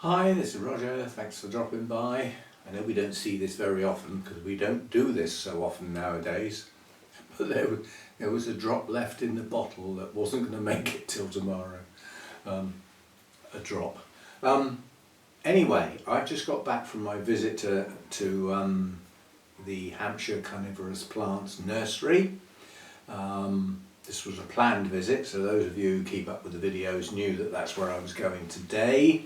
Hi, this is Roger. Thanks for dropping by. I know we don't see this very often because we don't do this so often nowadays. But there was a drop left in the bottle that wasn't going to make it till tomorrow. A drop. Anyway, I've just got back from my visit to the Hampshire Carnivorous Plants Nursery. This was a planned visit, so those of you who keep up with the videos knew that that's where I was going today.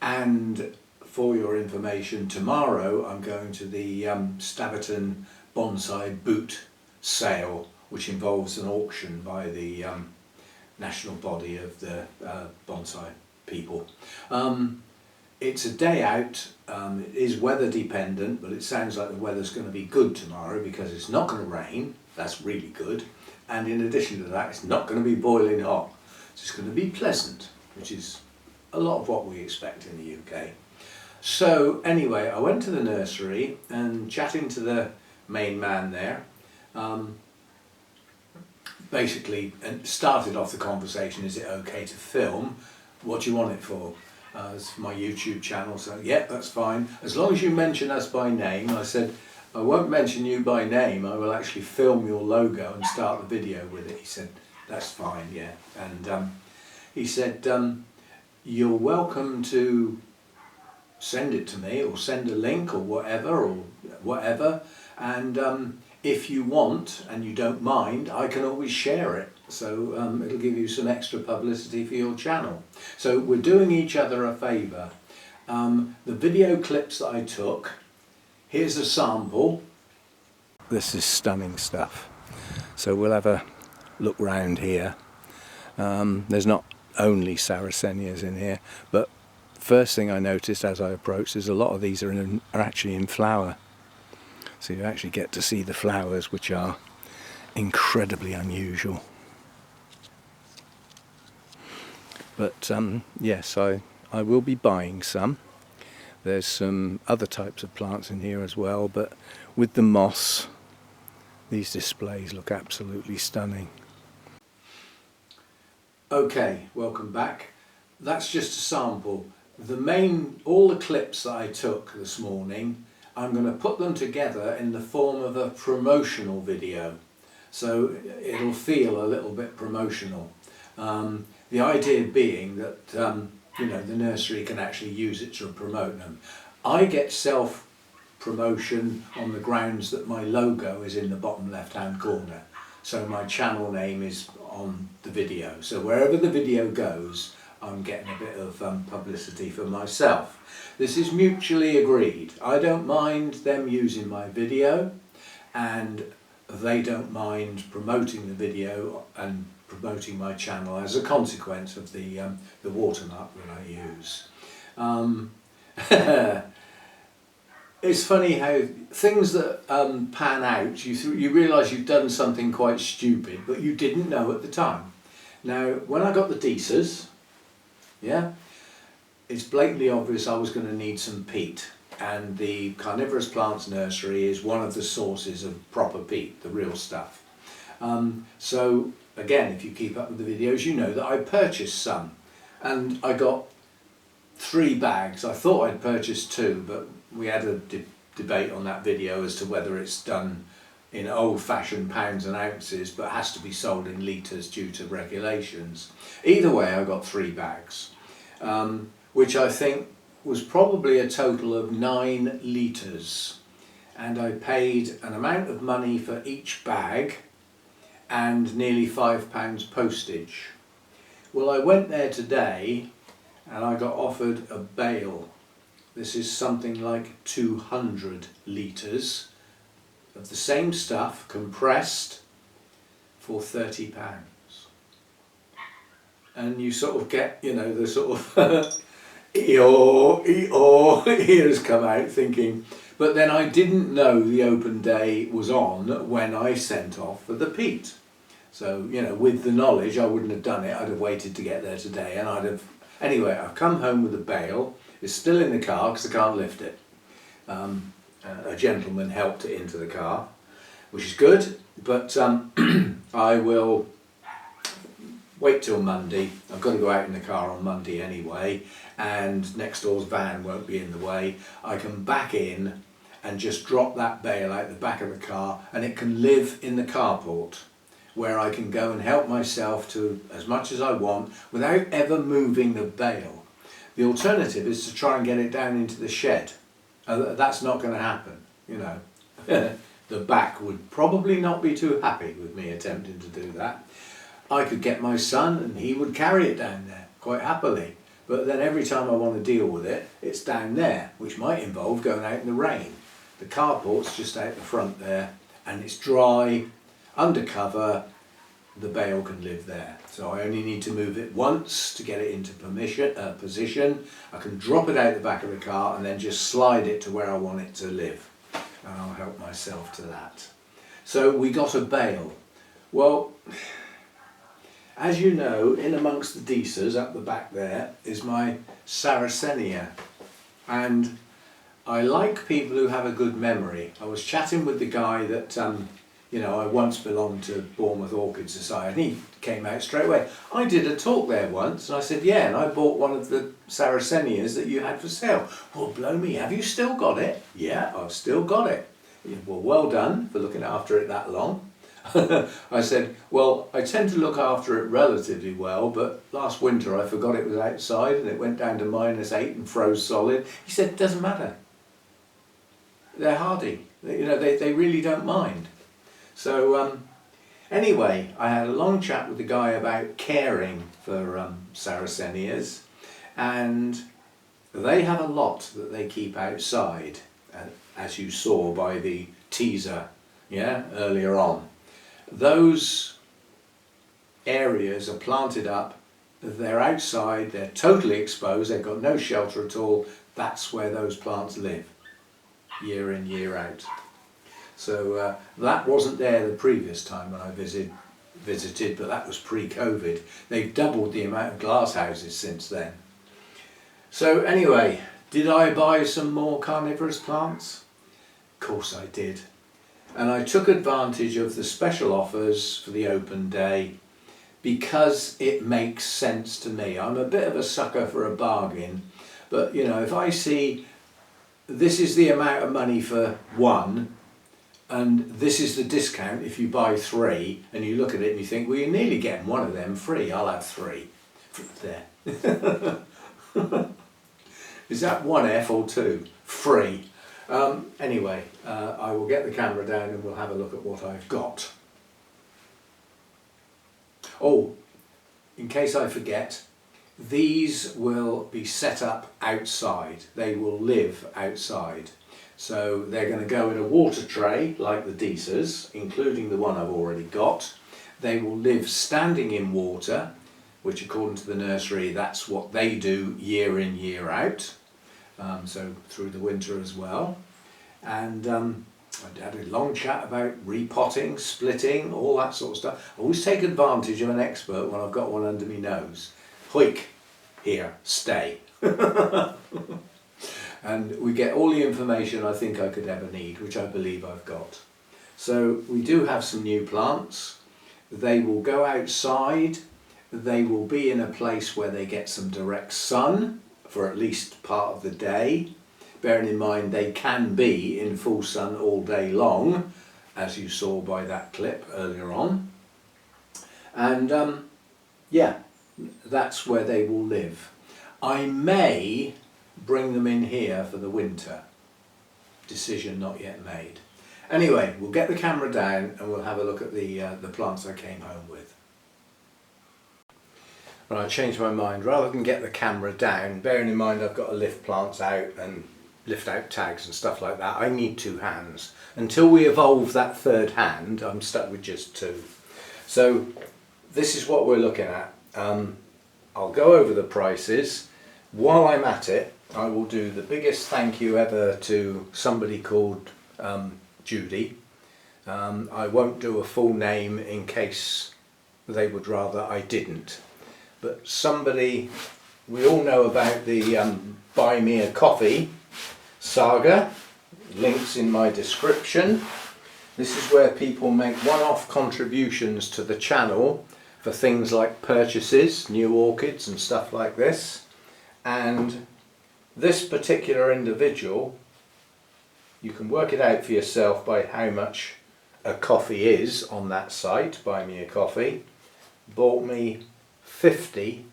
And for your information, tomorrow I'm going to the Gardening and Bonsai boot sale, which involves an auction by the national body of the bonsai people. It's a day out. It is weather dependent, but it sounds like the weather's going to be good tomorrow because it's not going to rain. That's really good. And in addition to that, it's not going to be boiling hot. It's just going to be pleasant, which is a lot of what we expect in the UK. So anyway, I went to the nursery and chatting to the main man there, basically started off the conversation, is it okay to film? What do you want it for? It's for my YouTube channel, so yeah, that's fine. As long as you mention us by name. I said, I won't mention you by name, I will actually film your logo and start the video with it. He said, that's fine, yeah. And he said, you're welcome to send it to me or send a link or whatever, and if you want and you don't mind, I can always share it, so it'll give you some extra publicity for your channel. So we're doing each other a favour. The video clips that I took, here's a sample. This is stunning stuff, so we'll have a look round here. There's not only Sarracenias in here, but first thing I noticed as I approached is a lot of these are actually in flower, so you actually get to see the flowers, which are incredibly unusual. But yes, I will be buying some. There's some other types of plants in here as well, but with the moss, these displays look absolutely stunning. Okay, welcome back. That's just a sample. All the clips that I took this morning, I'm going to put them together in the form of a promotional video. So it'll feel a little bit promotional. The idea being that the nursery can actually use it to promote them. I get self-promotion on the grounds that my logo is in the bottom left-hand corner. So my channel name is on the video. So wherever the video goes, I'm getting a bit of publicity for myself. This is mutually agreed. I don't mind them using my video, and they don't mind promoting the video and promoting my channel as a consequence of the watermark that I use. It's funny how things that pan out, you realise you've done something quite stupid, but you didn't know at the time. Now, when I got the Deesers, yeah, it's blatantly obvious I was going to need some peat, and the Carnivorous Plants Nursery is one of the sources of proper peat, the real stuff. So again, if you keep up with the videos, you know that I purchased some, and I got 3 bags. I thought I'd purchased 2, but we had a debate on that video as to whether it's done in old-fashioned pounds and ounces but has to be sold in litres due to regulations. Either way, I got 3 bags, which I think was probably a total of 9 litres, and I paid an amount of money for each bag and nearly £5 postage. Well, I went there today and I got offered a bale. This is something like 200 litres of the same stuff, compressed, for £30. And you sort of get, the sort of ears come out thinking, but then I didn't know the open day was on when I sent off for the peat. So, with the knowledge, I wouldn't have done it. I'd have waited to get there today, and anyway, I've come home with a bale. It's still in the car because I can't lift it. A gentleman helped it into the car, which is good, but I will wait till Monday. I've got to go out in the car on Monday anyway, and next door's van won't be in the way. I can back in and just drop that bale out the back of the car, and it can live in the carport, where I can go and help myself to as much as I want without ever moving the bale. The alternative is to try and get it down into the shed. That's not going to happen, you know. The back would probably not be too happy with me attempting to do that. I could get my son and he would carry it down there quite happily, but then every time I want to deal with it, it's down there, which might involve going out in the rain. The carport's just out the front there, and it's dry, undercover. The bale can live there, so I only need to move it once to get it into position. I can drop it out the back of the car and then just slide it to where I want it to live, and I'll help myself to that. So we got a bale. Well, as you know, in amongst the Deesers up the back there is my Sarracenia, and I like people who have a good memory. I was chatting with the guy that you know, I once belonged to Bournemouth Orchid Society, and he came out straight away. I did a talk there once, and I said, yeah, and I bought one of the Sarracenias that you had for sale. Well, blow me, have you still got it? Yeah, I've still got it. Well done for looking after it that long. I said, well, I tend to look after it relatively well, but last winter I forgot it was outside and it went down to -8 and froze solid. He said, it doesn't matter. They're hardy. You know, they really don't mind. So anyway, I had a long chat with the guy about caring for Sarracenias, and they have a lot that they keep outside, as you saw by the teaser, yeah, earlier on. Those areas are planted up, they're outside, they're totally exposed, they've got no shelter at all. That's where those plants live, year in, year out. So that wasn't there the previous time when I visited, but that was pre-COVID. They've doubled the amount of glass houses since then. So anyway, did I buy some more carnivorous plants? Of course I did. And I took advantage of the special offers for the open day because it makes sense to me. I'm a bit of a sucker for a bargain, but you know, if I see this is the amount of money for one, and this is the discount if you buy 3, and you look at it and you think, well, you're nearly getting one of them free. I'll have 3. There. Is that 1 F or 2? Free. Anyway, I will get the camera down and we'll have a look at what I've got. Oh, in case I forget, these will be set up outside. They will live outside. So they're going to go in a water tray like the Deesers, including the one I've already got. They will live standing in water, which according to the nursery, that's what they do year in, year out. So through the winter as well. And I had a long chat about repotting, splitting, all that sort of stuff. I always take advantage of an expert when I've got one under my nose. Hoik, here, stay. And we get all the information I think I could ever need, which I believe I've got. So we do have some new plants. They will go outside. They will be in a place where they get some direct sun for at least part of the day. Bearing in mind they can be in full sun all day long, as you saw by that clip earlier on. And yeah, that's where they will live. I may bring them in here for the winter. Decision not yet made. Anyway, we'll get the camera down and we'll have a look at the plants I came home with. Well, I changed my mind. Rather than get the camera down, bearing in mind I've got to lift plants out and lift out tags and stuff like that, I need 2 hands. Until we evolve that 3rd hand, I'm stuck with just 2. So this is what we're looking at. I'll go over the prices. While I'm at it, I will do the biggest thank you ever to somebody called Judy. I won't do a full name in case they would rather I didn't. But somebody, we all know about the Buy Me a Coffee saga, links in my description. This is where people make one-off contributions to the channel for things like purchases, new orchids and stuff like this. And this particular individual, you can work it out for yourself by how much a coffee is on that site, Buy Me a Coffee, bought me 50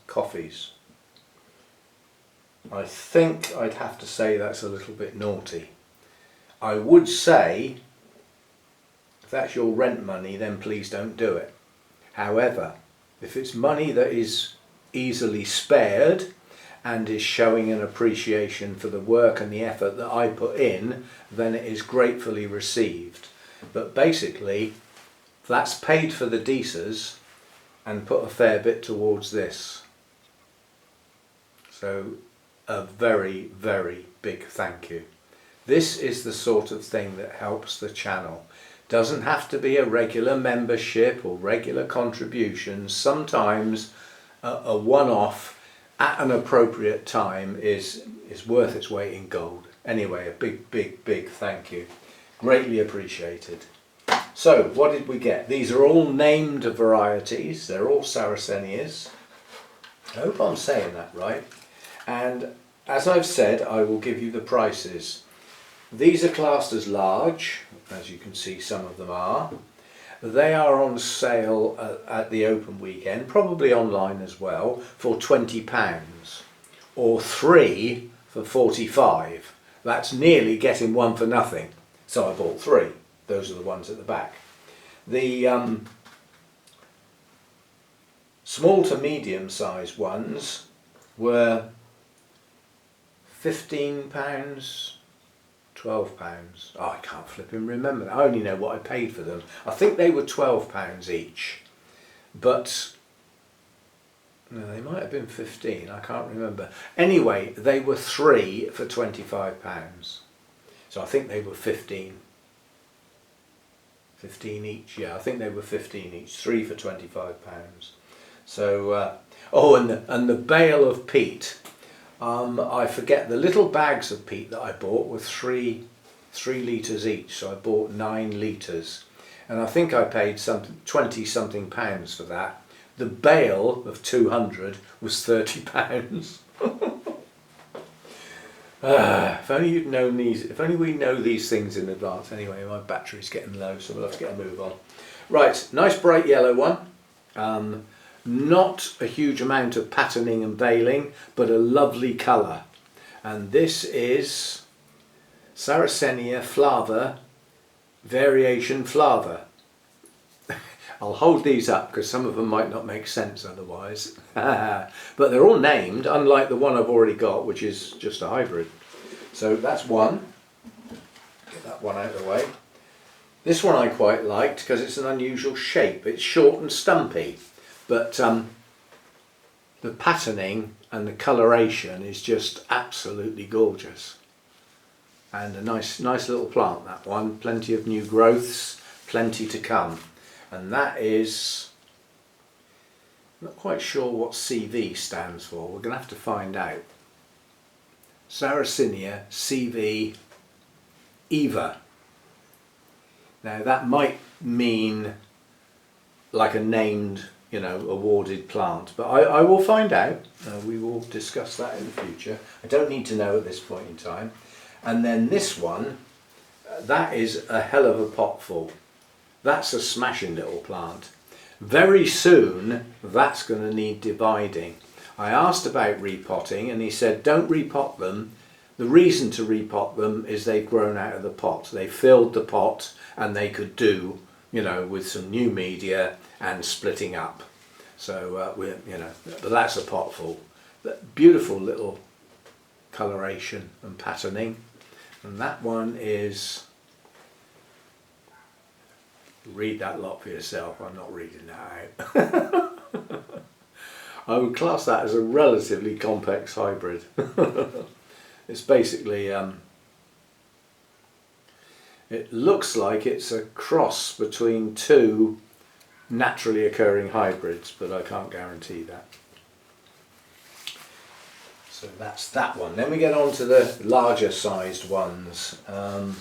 coffees. I think I'd have to say that's a little bit naughty. I would say, if that's your rent money, then please don't do it. However, if it's money that is easily spared and is showing an appreciation for the work and the effort that I put in, then it is gratefully received. But basically, that's paid for the Deesers and put a fair bit towards this. So a very, very big thank you. This is the sort of thing that helps the channel. Doesn't have to be a regular membership or regular contributions. Sometimes a one-off at an appropriate time is worth its weight in gold. Anyway, a big, big, big thank you. Greatly appreciated. So, what did we get? These are all named varieties. They're all Sarracenias. I hope I'm saying that right. And as I've said, I will give you the prices. These are classed as large, as you can see some of them are. They are on sale at the open weekend, probably online as well, for £20, or 3 for 45. That's nearly getting one for nothing. So I bought 3. Those are the ones at the back. The small to medium sized ones were £15, £12. Oh, I can't flipping remember that. I only know what I paid for them. I think they were £12 each, but no, they might have been 15. I can't remember. Anyway, they were 3 for £25. So I think they were 15 each. Yeah, I think they were 15 each. 3 for £25. So oh, and the bale of peat. I forget, the little bags of peat that I bought were 3 litres each, so I bought 9 litres, and I think I paid 20 something pounds for that. The bale of 200 was £30. If only you'd known these. If only we know these things in advance. Anyway, my battery's getting low, so we'll have to get a move on. Right, nice bright yellow one. Not a huge amount of patterning and veiling, but a lovely colour. And this is Sarracenia flava, variation flava. I'll hold these up because some of them might not make sense otherwise. But they're all named, unlike the one I've already got, which is just a hybrid. So that's one. Get that one out of the way. This one I quite liked because it's an unusual shape. It's short and stumpy. But the patterning and the coloration is just absolutely gorgeous, and a nice little plant, that one. Plenty of new growths, plenty to come, and that is, not quite sure what CV stands for. We're going to have to find out. Sarracenia CV Eva. Now that might mean like a named, you know, awarded plant, but I will find out. We will discuss that in the future. I don't need to know at this point in time. And then this one, that is a hell of a pot full. That's a smashing little plant. Very soon that's going to need dividing. I asked about repotting and he said don't repot them. The reason to repot them is they've grown out of the pot. They filled the pot and they could do, you know, with some new media and splitting up. So we're, you know, but that's a pot full. But beautiful little coloration and patterning. And that one is, read that lot for yourself. I'm not reading that out. I would class that as a relatively complex hybrid. It's basically, it looks like it's a cross between 2 naturally occurring hybrids, but I can't guarantee that. So that's that one. Then we get on to the larger sized ones. God,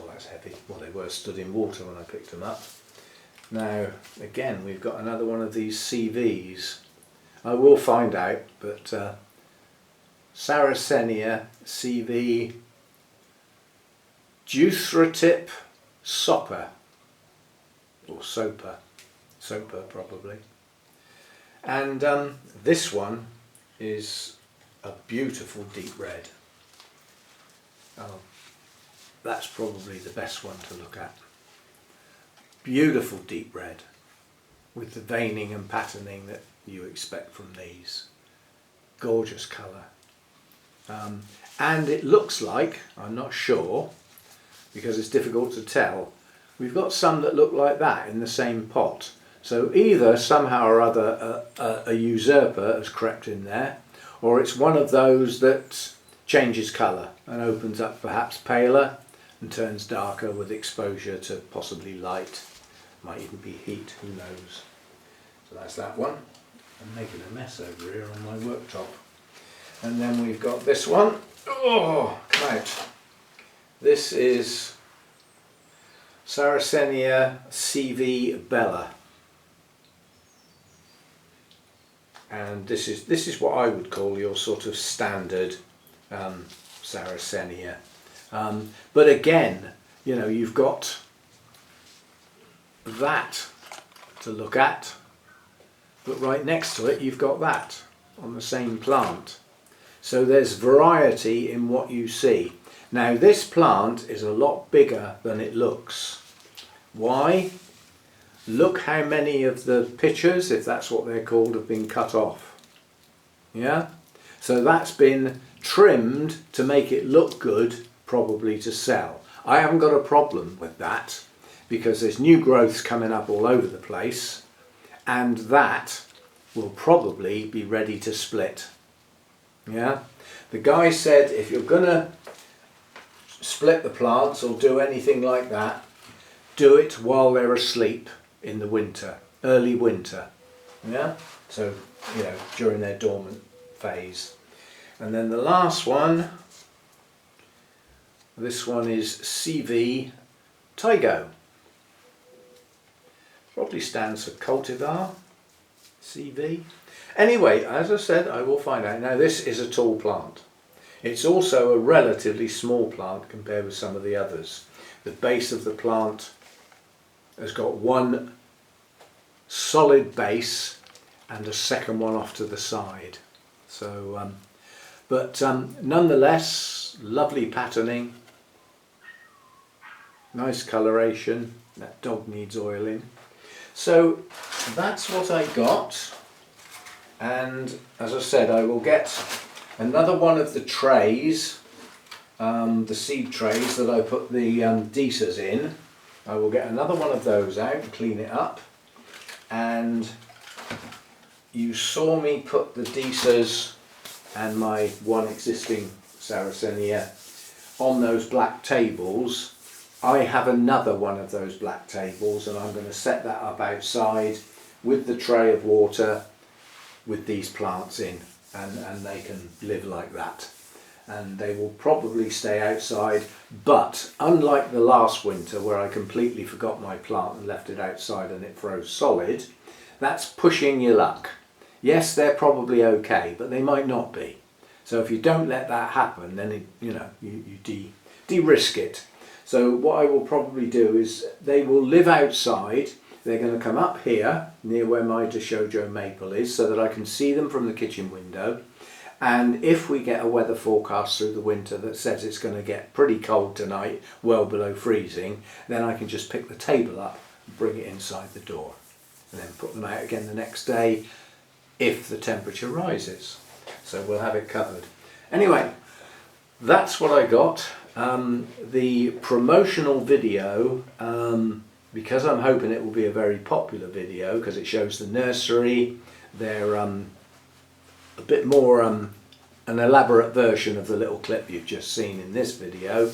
that's heavy. well, they were stood in water when I picked them up. Now again, we've got another one of these CVs. I will find out, but Sarracenia CV Juthrotip Sopper, or Soper probably. And this one is a beautiful deep red. Oh, that's probably the best one to look at. Beautiful deep red with the veining and patterning that you expect from these. Gorgeous colour. And it looks like, I'm not sure, because it's difficult to tell, we've got some that look like that in the same pot. So either somehow or other a usurper has crept in there, or it's one of those that changes colour and opens up perhaps paler and turns darker with exposure to possibly light. Might even be heat, who knows. So that's that one. I'm making a mess over here on my worktop. And then we've got this one. Oh, come out. This is Sarracenia CV Bella. And this is what I would call your sort of standard Sarracenia. But again, you know, you've got that to look at, but right next to it you've got that on the same plant. So there's variety in what you see. Now this plant is a lot bigger than it looks. Why? Look how many of the pictures, if that's what they're called, have been cut off. Yeah? So that's been trimmed to make it look good, probably to sell. I haven't got a problem with that because there's new growths coming up all over the place, and that will probably be ready to split. Yeah? The guy said if you're gonna split the plants or do anything like that, do it while they're asleep in the winter, early winter. Yeah? So, you know, during their dormant phase. And then the last one, this one is CV Tygo. Probably stands for cultivar, CV. Anyway, as I said, I will find out. Now this is a tall plant. It's also a relatively small plant compared with some of the others. The base of the plant has got one solid base and a second one off to the side. So, nonetheless, lovely patterning, nice coloration. That dog needs oiling. So that's what I got, and as I said, I will get another one of the trays, the seed trays that I put the deces in. I will get another one of those out and clean it up. And you saw me put the deces and my one existing Sarracenia on those black tables. I have another one of those black tables, and I'm going to set that up outside with the tray of water with these plants in, and they can live like that. And they will probably stay outside, but unlike the last winter where I completely forgot my plant and left it outside and it froze solid, that's pushing your luck. Yes, they're probably okay, but they might not be. So if you don't let that happen, then you de-risk it. So what I will probably do is they will live outside. They're going to come up here near where my Deshojo maple is so that I can see them from the kitchen window. And if we get a weather forecast through the winter that says it's going to get pretty cold tonight, well below freezing, then I can just pick the table up and bring it inside the door. And then put them out again the next day if the temperature rises. So we'll have it covered. Anyway, that's what I got. The promotional video, because I'm hoping it will be a very popular video because it shows the nursery. They're a bit more an elaborate version of the little clip you've just seen in this video,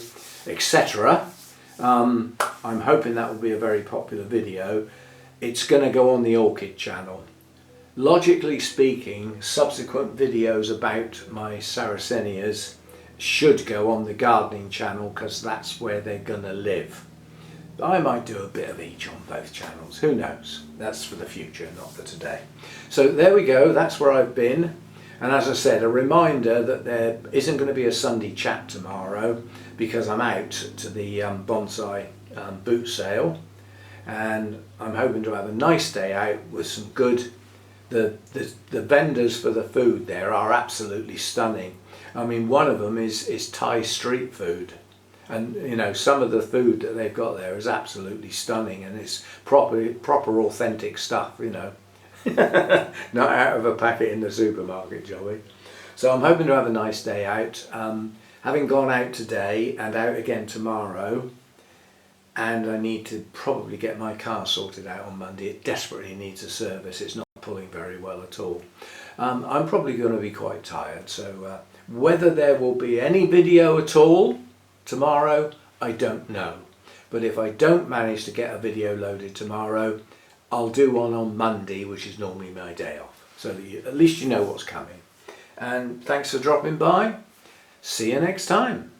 etc. I'm hoping that will be a very popular video. It's going to go on the Orchid Channel. Logically speaking, subsequent videos about my Sarracenias should go on the Gardening Channel because that's where they're going to live. I might do a bit of each on both channels, who knows? That's for the future, not for today. So there we go, that's where I've been. And as I said, a reminder that there isn't going to be a Sunday chat tomorrow because I'm out to the bonsai boot sale, and I'm hoping to have a nice day out with some good. The vendors for the food there are absolutely stunning. I mean, one of them is Thai street food, and you know, some of the food that they've got there is absolutely stunning, and it's proper authentic stuff, you know. Not out of a packet in the supermarket, Joey. So I'm hoping to have a nice day out. Having gone out today and out again tomorrow, and I need to probably get my car sorted out on Monday. It desperately needs a service. It's not pulling very well at all. I'm probably going to be quite tired, so whether there will be any video at all tomorrow, I don't know. But if I don't manage to get a video loaded tomorrow, I'll do one on Monday, which is normally my day off, so that at least you know what's coming. And thanks for dropping by. See you next time.